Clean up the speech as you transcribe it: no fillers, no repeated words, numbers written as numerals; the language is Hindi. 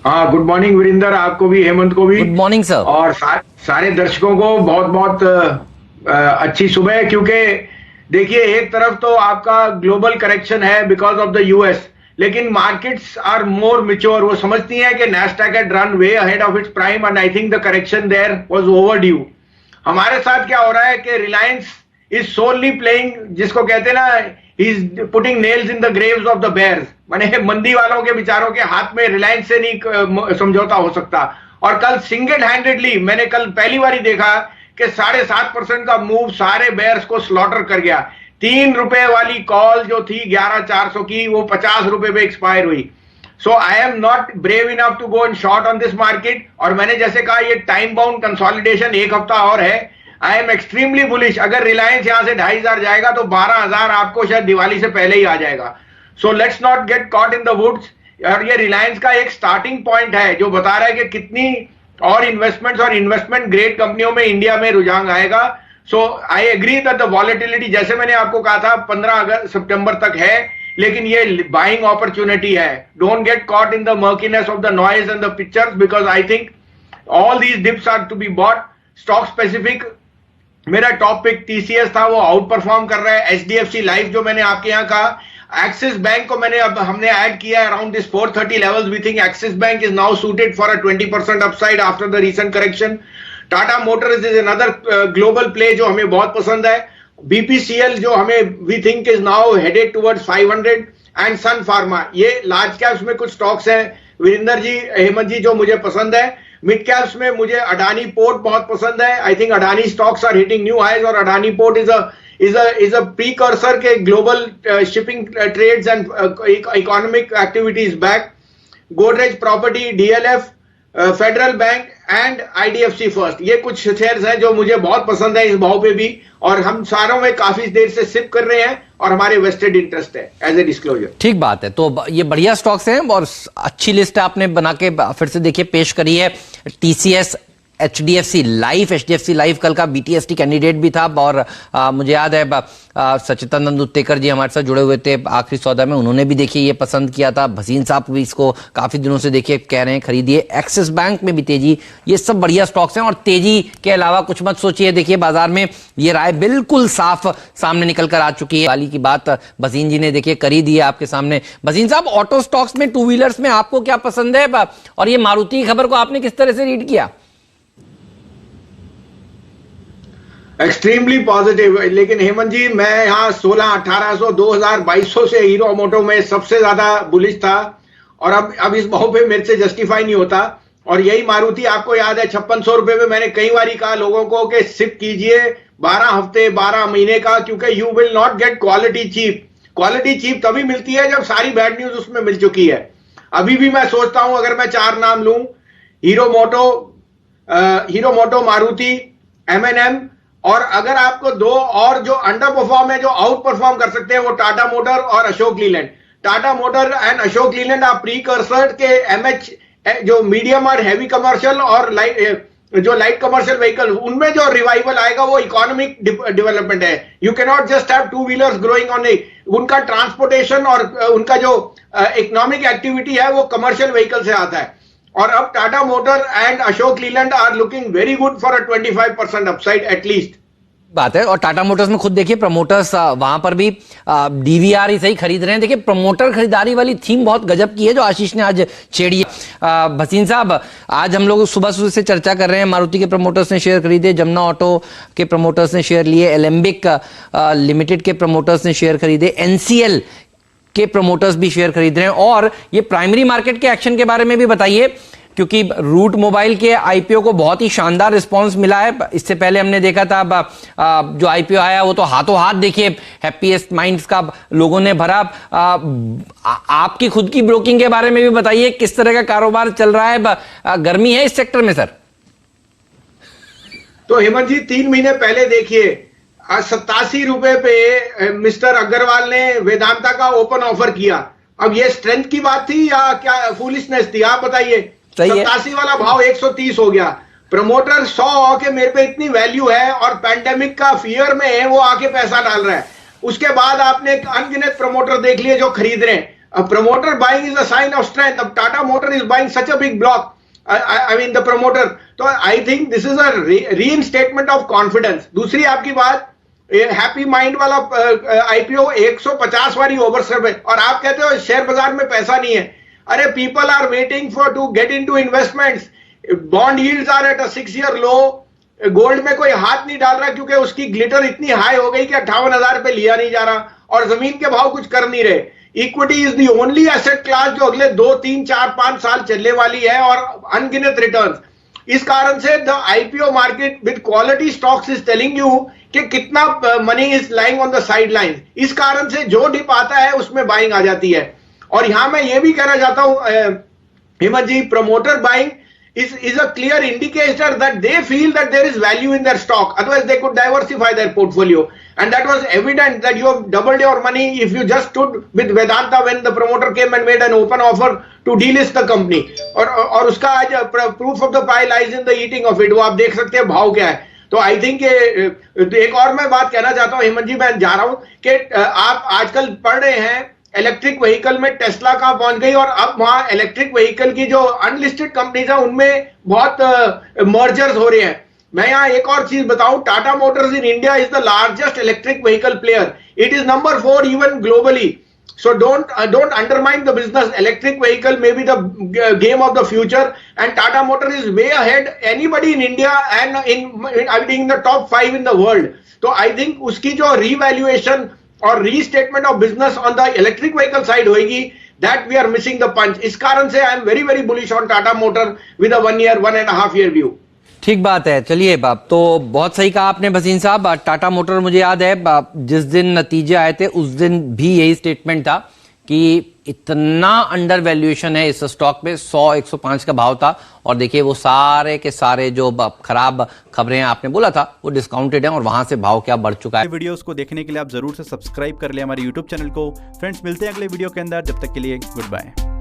हाँ, गुड मॉर्निंग वीरेंद्र, आपको भी, हेमंत को भी। Good morning sir. और सारे दर्शकों को बहुत बहुत अच्छी सुबह। क्योंकि देखिए, एक तरफ तो आपका ग्लोबल करेक्शन है बिकॉज ऑफ द यूएस, लेकिन मार्केट्स आर मोर मैच्योर। वो समझती हैं कि NASDAQ had run way ahead of its prime and I think the correction there was overdue. हमारे साथ क्या हो रहा है कि रिलायंस इज सोनली प्लेइंग, जिसको कहते हैं ना, he is putting nails in the graves of the bears. माने मंदी वालों के बेचारों के हाथ में रिलायंस से नहीं समझौता हो सकता। और कल सिंगल हैंडेडली मैंने कल पहली बार ही देखा कि 7.5% का मूव सारे बेयर्स को स्लॉटर कर गया। 3 रुपए वाली कॉल जो थी 11,400 की, वो 50 रुपए पे एक्सपायर हुई। So I am not brave enough to go in short on this market. और मैंने जैसे कहा, ये टाइम बाउंड कंसोलिडेशन एक हफ्ता और है। I am extremely bullish. अगर रिलायंस यहां से 2,500 जाएगा तो 12,000 आपको शायद दिवाली से पहले ही आ जाएगा। So let's not get caught in the woods. और ये रिलायंस का एक स्टार्टिंग पॉइंट है जो बता रहा है कि कितनी और इन्वेस्टमेंट्स और इन्वेस्टमेंट ग्रेड कंपनियों में इंडिया में रुझान आएगा। So I agree that the volatility, जैसे मैंने आपको कहा था, 15 सितंबर तक है, लेकिन ये बाइंग अपॉर्चुनिटी है। Don't get caught in the murkiness of the noise and the pictures, because I think all these dips are to be bought. Stock specific मेरा टॉप पिक टीसीएस था, वो आउट परफॉर्म कर रहा है। एचडीएफसी लाइफ जो मैंने आपके यहाँ कहा, एक्सिस बैंक को हमने ऐड किया है around this 430 levels. We think Axis Bank is now suited for a 20% upside after the recent correction. Tata Motors is another global play जो हमें बहुत पसंद है। बीपीसीएल जो हमें we think is now headed towards 500 and Sun Pharma. ये लार्ज कैप्स में कुछ स्टॉक्स हैं वीरेंद्र जी, हेमंत जी, जो मुझे पसंद है। मिड कैप्स में मुझे अडानी पोर्ट बहुत पसंद है। I think Adani stocks are hitting new highs और Adani port is a precursor के global shipping trades and economic activities back. Godrej property, DLF, federal bank and IDFC first, ये कुछ शेयर्स हैं जो मुझे बहुत पसंद है इस भाव पे भी, और हम सारों में काफी देर से सिप कर रहे हैं और हमारे वेस्टेड इंटरेस्ट है एज ए डिस्क्लोजर। ठीक बात है, तो ये बढ़िया स्टॉक्स हैं और अच्छी लिस्ट आपने बना के फिर से देखिए पेश करी है। टीसीएस, एचडीएफसी लाइफ कल का बीटीएसटी कैंडिडेट भी था। और मुझे याद है सचिदानंद उत्तेकर जी हमारे साथ जुड़े हुए थे आखिरी सौदा में, उन्होंने भी देखिए ये पसंद किया था। भसीन साहब भी इसको काफी दिनों से देखिए कह रहे हैं खरीदिए। एक्सिस बैंक में भी तेजी, ये सब बढ़िया स्टॉक्स हैं। और तेजी के अलावा कुछ मत सोचिए, देखिए बाजार में ये राय बिल्कुल साफ सामने निकल कर आ चुकी है। वाली की बात भसीन जी ने देखिए करी दी है आपके सामने। भसीन साहब, ऑटो स्टॉक्स में, टू व्हीलर्स में आपको क्या पसंद है, और ये मारुति की खबर को आपने किस तरह से रीड किया? Extremely positive. लेकिन हेमंत जी, मैं यहाँ 16, 1800, 2000, 2200 से हीरो मोटो में सबसे ज्यादा बुलिश था, और अब इस भाव पे मेरे से जस्टिफाई नहीं होता। और यही मारुति, आपको याद है 5600 रुपए में मैंने कई बार कहा लोगों को कि सिप कीजिए 12 हफ्ते 12 महीने का, क्योंकि you will not get quality cheap. Quality cheap तभी मिलती है जब सारी बैड न्यूज उसमें मिल चुकी है। अभी भी मैं सोचता हूं, अगर मैं 4 नाम लूं, हीरो मोटो, मारुति, एमएनएम, और अगर आपको 2 और जो अंडर परफॉर्म है, जो आउट परफॉर्म कर सकते हैं, वो टाटा मोटर और अशोक लीलैंड। टाटा मोटर एंड अशोक लीलैंड आप प्रीकर्सर के एमएच, जो मीडियम और हैवी कमर्शियल और लाइट कमर्शियल व्हीकल, उनमें जो रिवाइवल आएगा वो इकोनॉमिक डेवलपमेंट है। You can not just have 2 wheelers growing on उनका ट्रांसपोर्टेशन और उनका जो इकोनॉमिक एक्टिविटी है वो कमर्शियल व्हीकल से आता है। और अब Tata motor and Ashok Leyland are looking very good for a 25% upside at least. बात है। और टाटा मोटर्स में खुद देखिए प्रमोटर्स वहां पर भी डीवीआर ही सही खरीद रहे हैं। देखिए प्रमोटर खरीदारी वाली थीम बहुत गजब की है जो आशीष ने आज छेड़ी है। भसीन साहब, आज हम लोग सुबह से चर्चा कर रहे हैं, मारुति के प्रमोटर्स ने शेयर खरीदे, जमुना ऑटो के प्रमोटर्स ने शेयर लिए, एलेम्बिक लिमिटेड के प्रमोटर्स ने शेयर खरीदे, एनसीएल के प्रमोटर्स भी शेयर खरीद रहे हैं। और ये प्राइमरी मार्केट के एक्शन के बारे में भी बताइए, क्योंकि रूट मोबाइल के आईपीओ को बहुत ही शानदार रिस्पांस मिला है। इससे पहले हमने देखा था जो आईपीओ आया वो तो हाथों हाथ देखिए हैप्पीएस्ट माइंड्स का लोगों ने भरा। आपकी खुद की ब्रोकिंग के बारे में भी बताइए, किस तरह का कारोबार चल रहा है, गर्मी है इस सेक्टर में सर? तो हेमंत जी, 3 महीने पहले देखिए 87 रुपए पे मिस्टर अग्रवाल ने वेदांता का ओपन ऑफर किया। अब ये स्ट्रेंथ की बात थी या क्या फूलिशनेस थी, आप बताइए। 87 वाला भाव 130 हो गया। प्रमोटर 100 आके मेरे पे इतनी वैल्यू है और पैंडेमिक का फियर में है, वो आके पैसा डाल रहा है। उसके बाद आपने अनगिनत प्रमोटर देख लिए जो खरीद रहे हैं। promoter buying is a sign of strength. अब Tata Motor is buying such a big block. I mean the promoter. तो I think this is a reinstatement of confidence. दूसरी आपकी बात, हैप्पी माइंड वाला आईपीओ 150 वाली ओवरसर्व है और आप कहते हो शेयर बाजार में पैसा नहीं है. अरे people are waiting for to get into investments. Bond yields are at a 6 year लो. गोल्ड में कोई हाथ नहीं डाल रहा क्योंकि उसकी ग्लिटर इतनी हाई हो गई कि 58,000 पे लिया नहीं जा रहा और जमीन के भाव कुछ कर नहीं रहे. Equity is the only asset class जो अगले 2, 3, 4, 5 साल चलने वाली है और अनगिनत रिटर्न्स. इस कारण से the IPO market with quality stocks is telling you कि कितना money is lying on the side line. इस कारण से जो डिप आता है उसमें बाइंग आ जाती है. और यहां मैं ये भी कहना चाहता हूं Hemant ji, promoter buying is a clear indicator that they feel that there is value in their stock. Otherwise, they could diversify their portfolio. And that was evident that you have doubled your money if you just stood with Vedanta when the promoter came and made an open offer to delist the company. और उसका आज proof of the pie lies in the eating of it. वो आप देख सकते हैं भाव क्या है. तो आई थिंक एक और मैं बात कहना चाहता हूँ हेमंत जी, मैं जा रहा हूँ कि आप आजकल पढ़ रहे हैं इलेक्ट्रिक व्हीकल में टेस्ला कहां पहुंच गई और अब वहां इलेक्ट्रिक व्हीकल की जो अनलिस्टेड कंपनीज है उनमें बहुत मर्जर्स हो रहे हैं. मैं यहां एक और चीज बताऊं, Tata Motors in India is the largest electric vehicle player. It is number 4 even globally. So don't undermine the business. Electric vehicle may be the game of the future, and Tata Motor is way ahead anybody in India and in the top 5 in the world. So I think उसकी जो revaluation और restatement of business on the electric vehicle side होगी, that we are missing the punch. इस कारण से I am very very bullish on Tata motor with a 1 year 1.5 year view. ठीक बात है. चलिए बाप, तो बहुत सही कहा आपने भसीन साहब. टाटा मोटर मुझे याद है जिस दिन नतीजे आए थे उस दिन भी यही स्टेटमेंट था कि इतना अंडर वैल्यूएशन है इस स्टॉक में. 100-105 का भाव था और देखिए वो सारे के सारे जो खराब खबरें आपने बोला था वो डिस्काउंटेड है और वहां से भाव क्या बढ़ चुका है. वीडियोस को देखने के लिए आप जरूर से सब्सक्राइब कर ले हमारे यूट्यूब चैनल को. फ्रेंड्स, मिलते हैं अगले वीडियो के अंदर. जब तक के लिए गुड बाय.